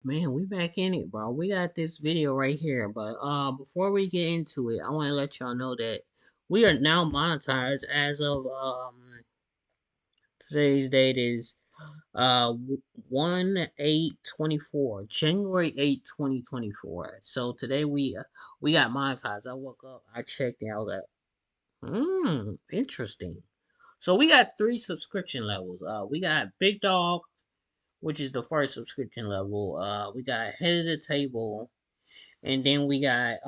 Man, we back in it, bro. We got this video right here, but before we get into it, I want to let y'all know that we are now monetized as of today's date is 1/8/24, January 8th, 2024. So today we got monetized. I woke up, I checked, and I was like, interesting. So we got three subscription levels. We got Big Dog, which is the first subscription level. We got Head of the Table, and then we got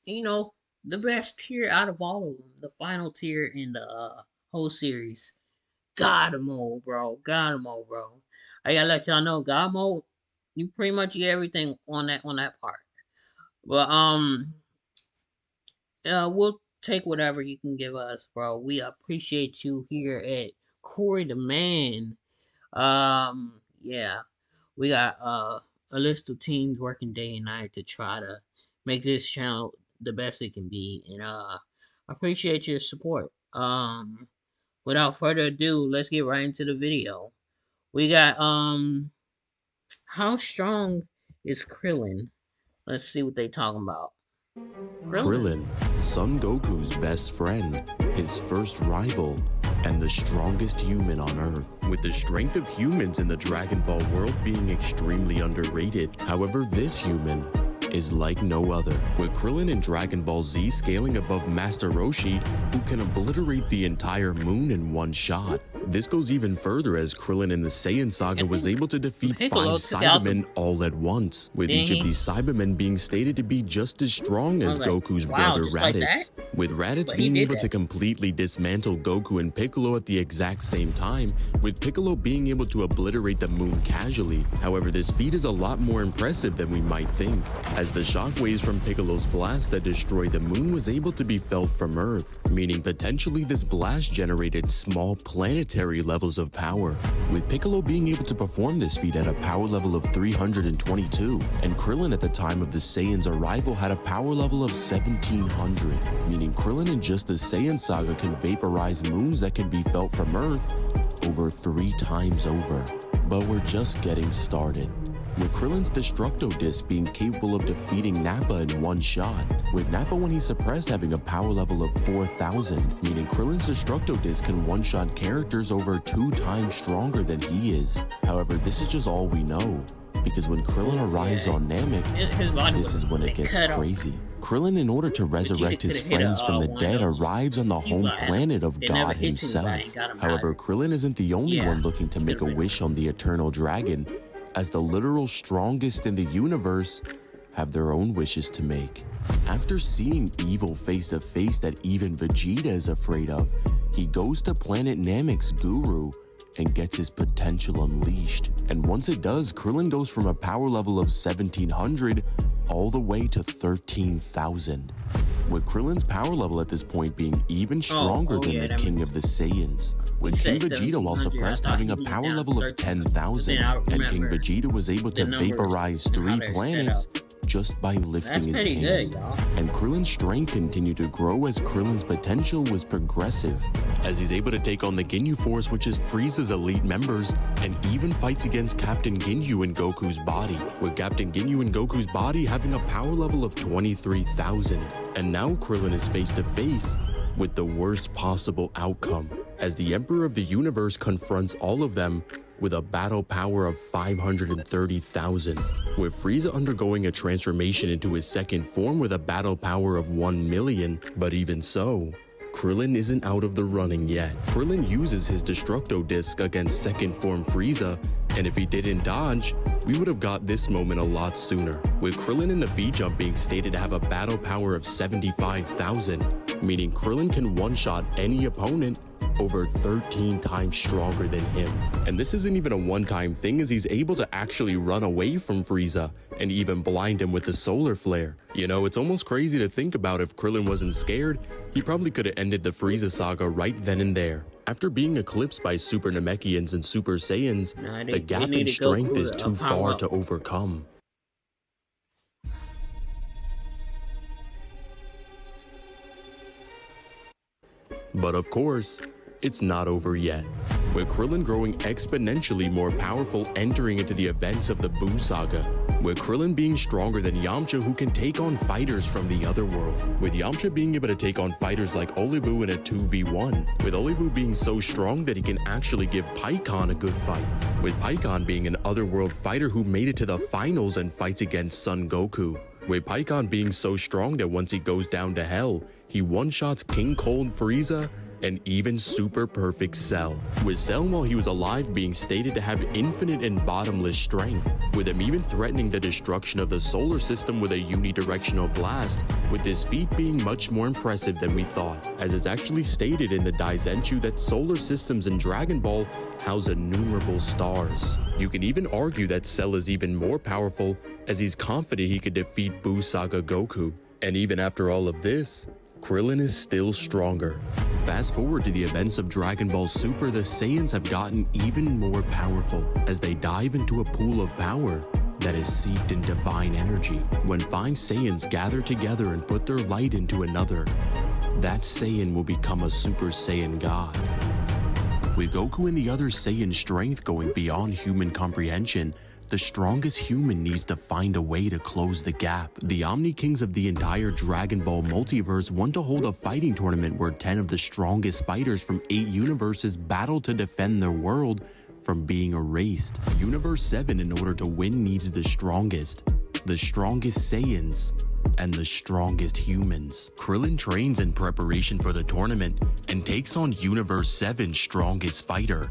you know, the best tier out of all of them, the final tier in the whole series. God mode, bro. God mode, bro. I gotta let y'all know, God mode, you pretty much get everything on that part. But we'll take whatever you can give us, bro. We appreciate you here at Corey the Man. Yeah, we got a list of teams working day and night to try to make this channel the best it can be, and I appreciate your support. Without further ado, let's get right into the video. We got how strong is Krillin? Let's see what they talking about. Krillin. Krillin, Son Goku's best friend, his first rival, and the strongest human on Earth. With the strength of humans in the Dragon Ball world being extremely underrated, however, this human is like no other, with Krillin in Dragon Ball Z scaling above Master Roshi, who can obliterate the entire moon in one shot. This goes even further as Krillin in the Saiyan Saga was able to defeat 5 Cybermen all at once, with each of these Cybermen being stated to be just as strong as Goku's brother Raditz. With Raditz being able to completely dismantle Goku and Piccolo at the exact same time, with Piccolo being able to obliterate the moon casually. However, this feat is a lot more impressive than we might think, as the shockwaves from Piccolo's blast that destroyed the moon was able to be felt from Earth, meaning potentially this blast generated small planetary levels of power, with Piccolo being able to perform this feat at a power level of 322, and Krillin at the time of the Saiyan's arrival had a power level of 1700, meaning Krillin in just the Saiyan Saga can vaporize moons that can be felt from Earth over 3 times over. But we're just getting started, with Krillin's Destructo Disc being capable of defeating Nappa in one shot, with Nappa when he's suppressed having a power level of 4000, meaning Krillin's Destructo Disc can one-shot characters over 2 times stronger than he is. However, this is just all we know, because when Krillin arrives on Namek, this is when it gets crazy. Krillin, in order to resurrect his friends from the dead, arrives on the home planet of God himself. However, Krillin isn't the only one looking to make a wish on the Eternal Dragon, as the literal strongest in the universe have their own wishes to make. After seeing evil face to face that even Vegeta is afraid of, he goes to planet Namek's guru and gets his potential unleashed. And once it does, Krillin goes from a power level of 1700 all the way to 13,000, with Krillin's power level at this point being even stronger than the King of the Saiyans, with King Vegeta while suppressed having a power level of 10,000, and King Vegeta was able to vaporize 3 planets just by lifting his hand. And Krillin's strength continued to grow as Krillin's potential was progressive, as he's able to take on the Ginyu Force, which is Frieza's elite members, and even fights against Captain Ginyu in Goku's body, with Captain Ginyu in Goku's body having a power level of 23,000. And now Krillin is face to face with the worst possible outcome, as the Emperor of the Universe confronts all of them with a battle power of 530,000, with Frieza undergoing a transformation into his second form with a battle power of 1 million. But even so, Krillin isn't out of the running yet. Krillin uses his Destructo Disc against second form Frieza, and if he didn't dodge, we would have got this moment a lot sooner, with Krillin in the V-Jump being stated to have a battle power of 75,000, meaning Krillin can one-shot any opponent over 13 times stronger than him. And this isn't even a one-time thing, as he's able to actually run away from Frieza and even blind him with the solar flare. You know, it's almost crazy to think about. If Krillin wasn't scared, he probably could have ended the Frieza saga right then and there. After being eclipsed by Super Namekians and Super Saiyans, the gap in strength is too far to overcome. But of course, it's not over yet. with Krillin growing exponentially more powerful entering into the events of the Buu Saga, with Krillin being stronger than Yamcha, who can take on fighters from the other world, with Yamcha being able to take on fighters like Olibu in a 2v1, with Olibu being so strong that he can actually give Pikkon a good fight, with Pikkon being an otherworld fighter who made it to the finals and fights against Son Goku, with Pikkon being so strong that once he goes down to hell, he one-shots King Cold Frieza and even Super Perfect Cell, with Cell while he was alive being stated to have infinite and bottomless strength, with him even threatening the destruction of the solar system with a unidirectional blast, with this feat being much more impressive than we thought, as it's actually stated in the Daizenshuu that solar systems in Dragon Ball house innumerable stars. You can even argue that Cell is even more powerful, as he's confident he could defeat Buu Saga Goku. And even after all of this, Krillin is still stronger. Fast forward to the events of Dragon Ball Super, the Saiyans have gotten even more powerful as they dive into a pool of power that is seeped in divine energy. When 5 Saiyans gather together and put their light into another, that Saiyan will become a Super Saiyan God. With Goku and the other Saiyans' strength going beyond human comprehension, the strongest human needs to find a way to close the gap. The Omni Kings of the entire Dragon Ball multiverse want to hold a fighting tournament where 10 of the strongest fighters from 8 universes battle to defend their world from being erased. Universe 7, in order to win, needs the strongest Saiyans, and the strongest humans. Krillin trains in preparation for the tournament and takes on Universe 7's strongest fighter,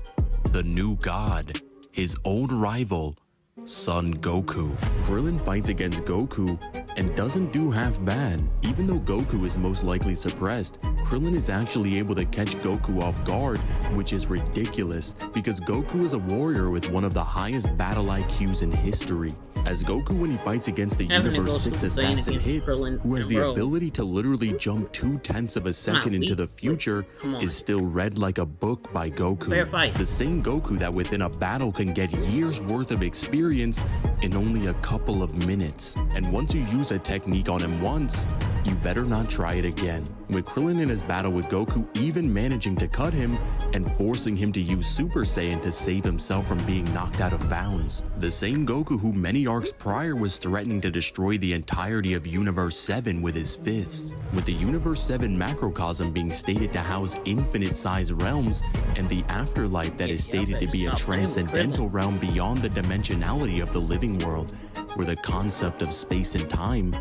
the new god, his old rival, Son Goku. Krillin fights against Goku and doesn't do half bad. Even though Goku is most likely suppressed, Krillin is actually able to catch Goku off guard, which is ridiculous because Goku is a warrior with one of the highest battle IQs in history. As Goku, when he fights against the Universe 6 assassin Hit, who has the ability to literally jump 0.2 of a second into the future, is still read like a book by Goku. The same Goku that within a battle can get years worth of experience in only a couple of minutes. And once you use a technique on him once, you better not try it again. With Krillin in his battle with Goku even managing to cut him and forcing him to use Super Saiyan to save himself from being knocked out of bounds. The same Goku who many arcs prior was threatening to destroy the entirety of Universe 7 with his fists, with the Universe 7 macrocosm being stated to house infinite-sized realms and the afterlife that is stated to be a transcendental realm beyond the dimensionality of the living world, where the concept of space and time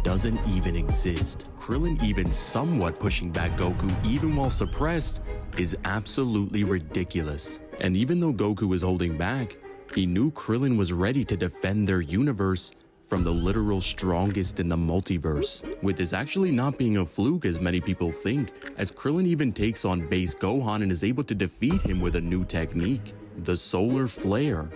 doesn't even exist. Krillin even somewhat pushing back Goku even while suppressed is absolutely ridiculous. And even though Goku is holding back, he knew Krillin was ready to defend their universe from the literal strongest in the multiverse, with this actually not being a fluke as many people think, as Krillin even takes on base Gohan and is able to defeat him with a new technique, the Solar Flare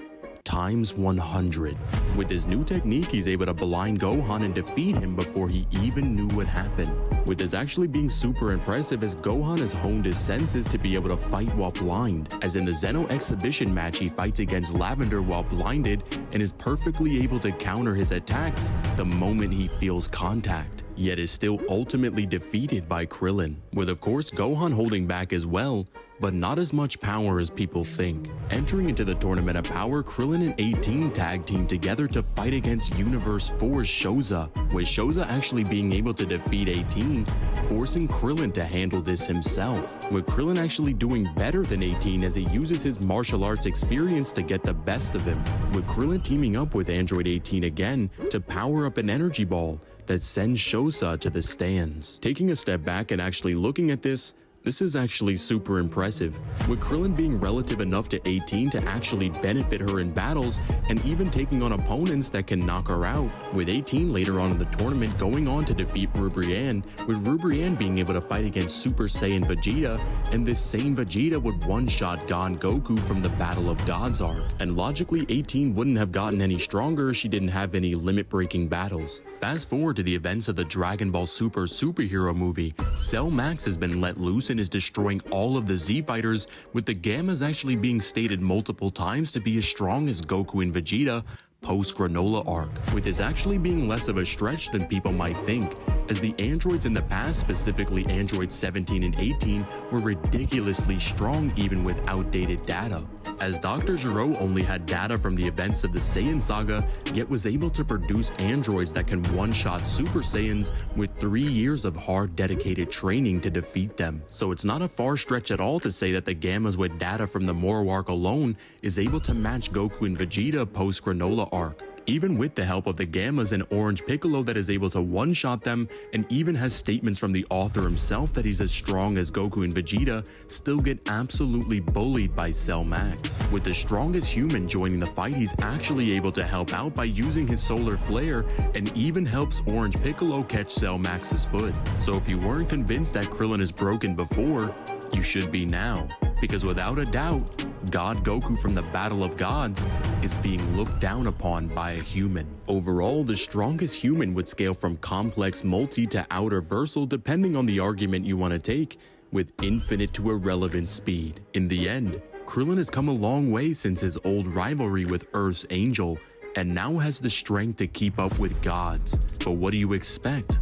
times 100. With this new technique, he's able to blind Gohan and defeat him before he even knew what happened. With this actually being super impressive, as Gohan has honed his senses to be able to fight while blind, as in the Zeno exhibition match he fights against Lavender while blinded and is perfectly able to counter his attacks the moment he feels contact, yet is still ultimately defeated by Krillin, with of course Gohan holding back as well, but not as much power as people think. Entering into the Tournament of Power, Krillin and 18 tag team together to fight against Universe 4's Shoza, with Shoza actually being able to defeat 18, forcing Krillin to handle this himself, with Krillin actually doing better than 18 as he uses his martial arts experience to get the best of him, with Krillin teaming up with Android 18 again to power up an energy ball that sends Shoza to the stands. Taking a step back and actually looking at this is actually super impressive, with Krillin being relative enough to 18 to actually benefit her in battles and even taking on opponents that can knock her out, with 18 later on in the tournament going on to defeat Rubrian, with Rubrian being able to fight against Super Saiyan Vegeta, and this same Vegeta would one-shot Gon Goku from the Battle of Gods arc, and logically 18 wouldn't have gotten any stronger if she didn't have any limit-breaking battles. Fast forward to the events of the Dragon Ball Super superhero movie, Cell Max has been let loose and is destroying all of the Z fighters, with the Gammas actually being stated multiple times to be as strong as Goku and Vegeta post Granola arc, with this actually being less of a stretch than people might think, as the androids in the past, specifically androids 17 and 18, were ridiculously strong even with outdated data. As Dr. Gero only had data from the events of the Saiyan saga, yet was able to produce androids that can one-shot Super Saiyans with 3 years of hard dedicated training to defeat them. So it's not a far stretch at all to say that the Gammas with data from the Moro arc alone is able to match Goku and Vegeta post-Granola arc, even with the help of the Gammas and Orange Piccolo that is able to one-shot them, and even has statements from the author himself that he's as strong as Goku and Vegeta, still get absolutely bullied by Cell Max. With the strongest human joining the fight, he's actually able to help out by using his solar flare, and even helps Orange Piccolo catch Cell Max's foot. So if you weren't convinced that Krillin is broken before, you should be now, because without a doubt, God Goku from the Battle of Gods is being looked down upon by a human. Overall, the strongest human would scale from complex multi to outer versal depending on the argument you want to take, with infinite to irrelevant speed. In the end, Krillin has come a long way since his old rivalry with Earth's Angel, and now has the strength to keep up with gods. But what do you expect?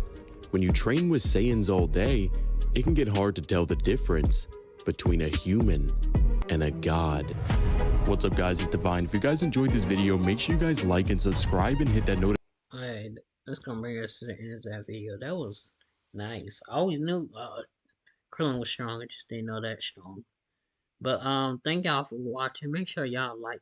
When you train with Saiyans all day, it can get hard to tell the difference between a human and a god. What's up guys, it's Divine. If you guys enjoyed this video, make sure you guys like and subscribe and hit that notification. Alright, that's gonna bring us to the end of that video. That was nice. I always knew Krillin was strong, I just didn't know that strong. But thank y'all for watching. Make sure y'all like,